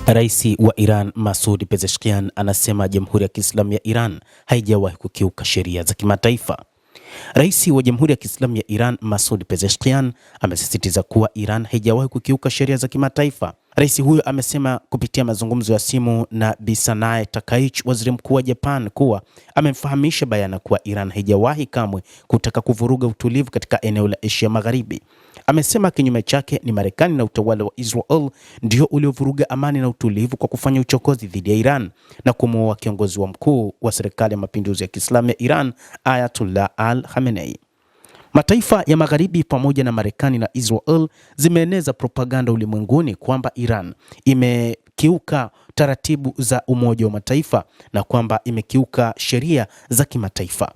Rais wa Iran Masoud Pezeshkian anasema Jamhuri ya Kiislamu ya Iran haijawahi kukiuka sheria za kimataifa. Rais wa Jamhuri ya Kiislamu ya Iran Masoud Pezeshkian amesisitiza kuwa Iran haijawahi kukiuka sheria za kimataifa. Rais huyo amesema kupitia mazungumzo ya simu na Bi Sanae Takaichi, waziri mkuu wa Japan, kuwa amemfahamisha bayana kuwa Iran haijawahi kamwe kutaka kuvuruga utulivu katika eneo la Asia Magharibi. Amesema kinyume chake ni Marekani na utawala wa Israel ndio uliovuruga amani na utulivu kwa kufanya uchokozi dhidi ya Iran na kumuua kiongozi wa mkuu wa serikali ya mapinduzi ya Kiislamu ya Iran Ayatollah Khamenei. Mataifa ya Magharibi pamoja na Marekani na Israel zimeeneza propaganda ulimwenguni kwamba Iran imekiuka taratibu za Umoja wa Mataifa na kwamba imekiuka sheria za kimataifa.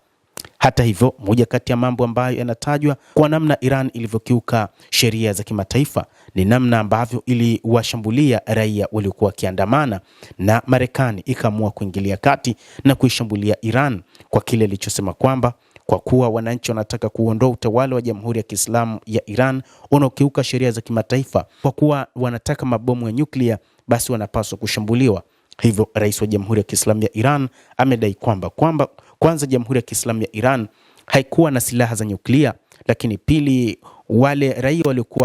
Hata hivyo, moja kati ya mambo ambayo yanatajwa kwa namna Iran ilivyokiuka sheria za kimataifa ni namna ambavyo iliwashambulia raia waliokuwa wakiandamana, na Marekani ikaamua kuingilia kati na kuishambulia Iran kwa kile ilichosema kwamba kwa kuwa wananchi wanataka kuondoa utawala wa Jamhuri ya Kiislamu ya Iran unaokiuka sheria za kimataifa, kwa kuwa wanataka mabomu ya nyuklia, basi wanapaswa kushambuliwa. Hivyo rais wa Jamhuri ya Kiislamu ya Iran amedai kwamba kwanza Jamhuri ya Kiislamu ya Iran haikuwa na silaha za nyuklia, lakini pili, wale raia walikuwa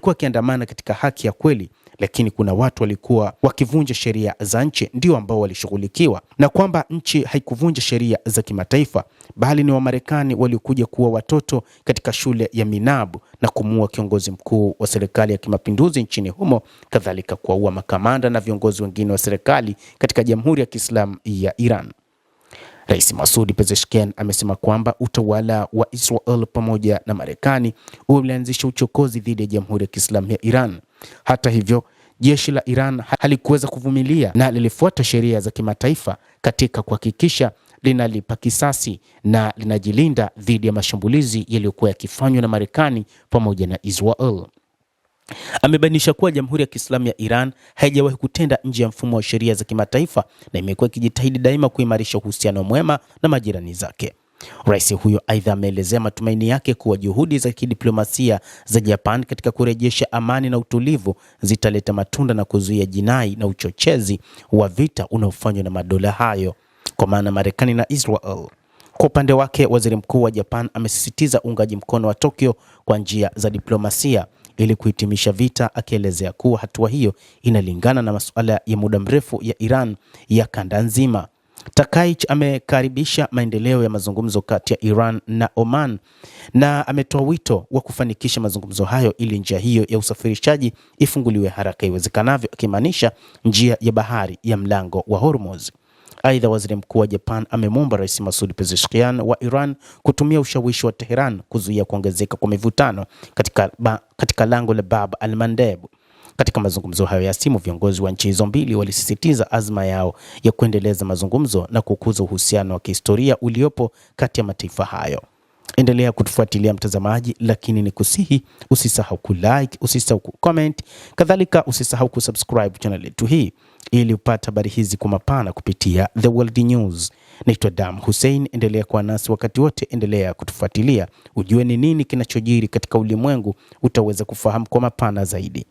wakiandamana katika haki ya kweli, lakini kuna watu walikuwa wakivunja sheria za nchi ndio ambao walishughulikiwa, na kwamba nchi haikuvunja sheria za kimataifa bali ni Wamarekani waliokuja kuwa watoto katika shule ya Minabu na kumuua kiongozi mkuu wa serikali ya kimapinduzi nchini humo, kadhalika kuwaua makamanda na viongozi wengine wa serikali katika Jamhuri ya Kiislamu ya Iran. Rais Masoud Pezeshkian amesema kwamba utawala wa Israel pamoja na Marekani ulianzisha uchokozi dhidi ya Jamhuri ya Kiislamu ya Iran. Hata hivyo, jeshi la Iran halikuweza kuvumilia na lilifuata sheria za kimataifa katika kuhakikisha linalipa kisasi na linajilinda dhidi ya mashambulizi yaliyokuwa yakifanywa na Marekani pamoja na Israel. Amebainisha kuwa Jamhuri ya Kiislamu ya Iran haijawahi kutenda nje ya mfumo wa sheria za kimataifa na imekuwa ikijitahidi daima kuimarisha uhusiano mwema na majirani zake. Rais huyo aidha ameelezea matumaini yake kuwa juhudi za kidiplomasia za Japan katika kurejesha amani na utulivu zitaleta matunda na kuzuia jinai na uchochezi wa vita unaofanywa na madola hayo, kwa maana Marekani na Israel. Kwa upande wake, waziri mkuu wa Japan amesisitiza uungaji mkono wa Tokyo kwa njia za diplomasia ili kuhitimisha vita, akielezea kuwa hatua hiyo inalingana na masuala ya muda mrefu ya Iran ya kanda nzima. Takaichi amekaribisha maendeleo ya mazungumzo kati ya Iran na Oman na ametoa wito wa kufanikisha mazungumzo hayo ili njia hiyo ya usafirishaji ifunguliwe haraka iwezekanavyo, akimaanisha njia ya bahari ya mlango wa Hormuz. Aidha, waziri mkuu wa Japan amemwomba Rais Masoud Pezeshkian wa Iran kutumia ushawishi wa Tehran kuzuia kuongezeka kwa mivutano katika lango la Bab al-Mandeb. Katika mazungumzo hayo ya simu, viongozi wa nchi hizo mbili walisisitiza azma yao ya kuendeleza mazungumzo na kukuza uhusiano wa kihistoria uliopo kati ya mataifa hayo. Endelea kutufuatilia mtazamaji, lakini ni kusihi usisahau kulike, usisahau kucomment, kadhalika usisahau kusubscribe channel yetu hii ili upate habari hizi kwa mapana kupitia The World News. Naitwa Dam Hussein, endelea kuwa nasi wakati wote, endelea kutufuatilia ujue ni nini kinachojiri katika ulimwengu, utaweza kufahamu kwa mapana zaidi.